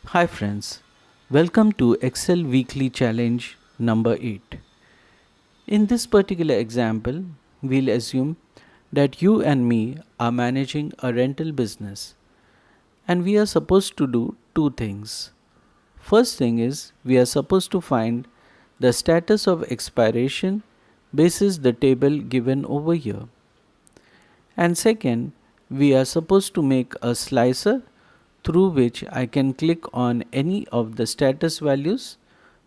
Hi friends, welcome to Excel Weekly Challenge number 8. In this particular example, we'll assume that you and me are managing a rental business and we are supposed to do two things. First thing is we are supposed to find the status of expiration basis the table given over here. And second, we are supposed to make a slicer through which I can click on any of the status values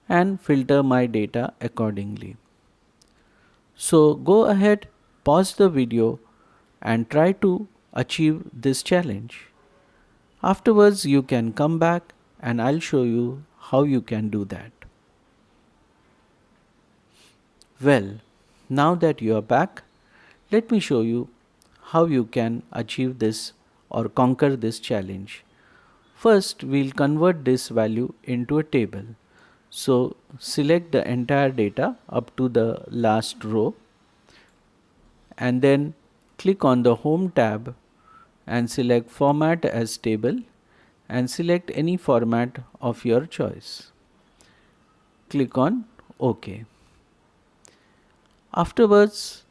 and filter my data accordingly. So go ahead, pause the video and try to achieve this challenge. Afterwards you can come back and I'll show you how you can do that. Well, now that you are back, let me show you how you can achieve this or conquer this challenge. First, we'll convert this value into a table. So select the entire data up to the last row and then click on the Home tab and select Format as Table and select any format of your choice. Click on OK. Afterwards,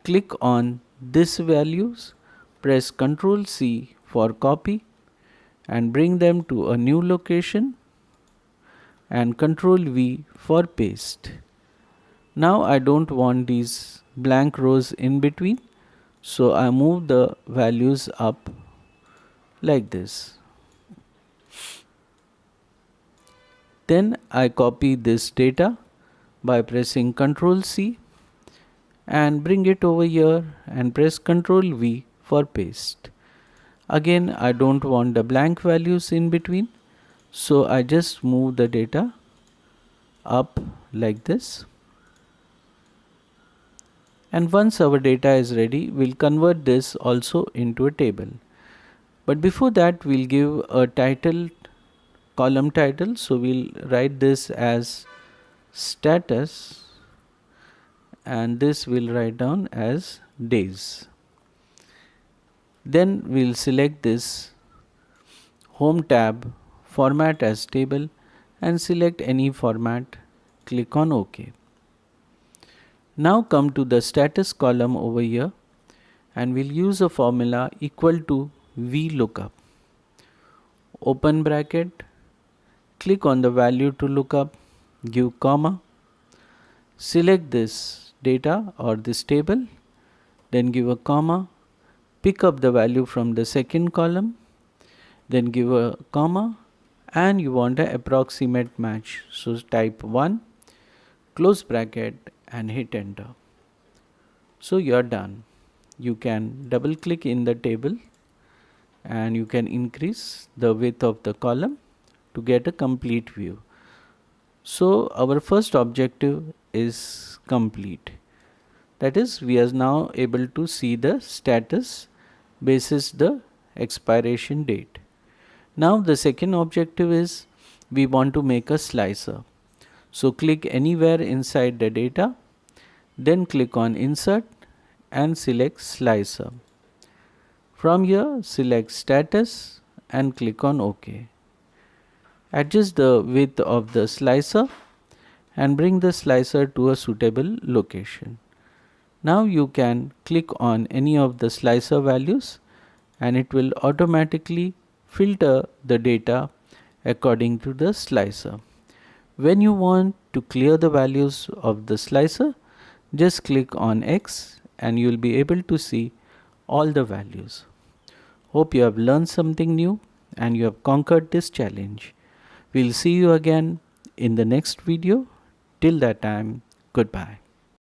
click on this values, press Ctrl C for copy and bring them to a new location and Ctrl V for paste. Now I don't want these blank rows in between, so I move the values up like this. Then I copy this data by pressing Ctrl C and bring it over here and press Ctrl V for paste. Again, I don't want the blank values in between, so I just move the data up like this. And once our data is ready, we'll convert this also into a table. But before that, we'll give a title, column title. So we'll write this as status and this we'll write down as days. Then we'll select this Home tab, Format as Table and select any format, click on OK. Now come to the status column over here and we'll use a formula equal to VLOOKUP. Open bracket, click on the value to look up, give comma, select this data or this table, then give a comma, pick up the value from the second column, then give a comma and you want an approximate match. So type 1, close bracket and hit enter. So you're done. You can double click in the table and you can increase the width of the column to get a complete view. So our first objective is complete. That is, we are now able to see the status basis the expiration date. Now the second objective is we want to make a slicer. So click anywhere inside the data, then click on Insert and select Slicer. From here select Status and click on OK. Adjust the width of the slicer and bring the slicer to a suitable location. Now you can click on any of the slicer values and it will automatically filter the data according to the slicer. When you want to clear the values of the slicer, just click on X and you will be able to see all the values. Hope you have learned something new and you have conquered this challenge. We'll see you again in the next video. Till that time, goodbye.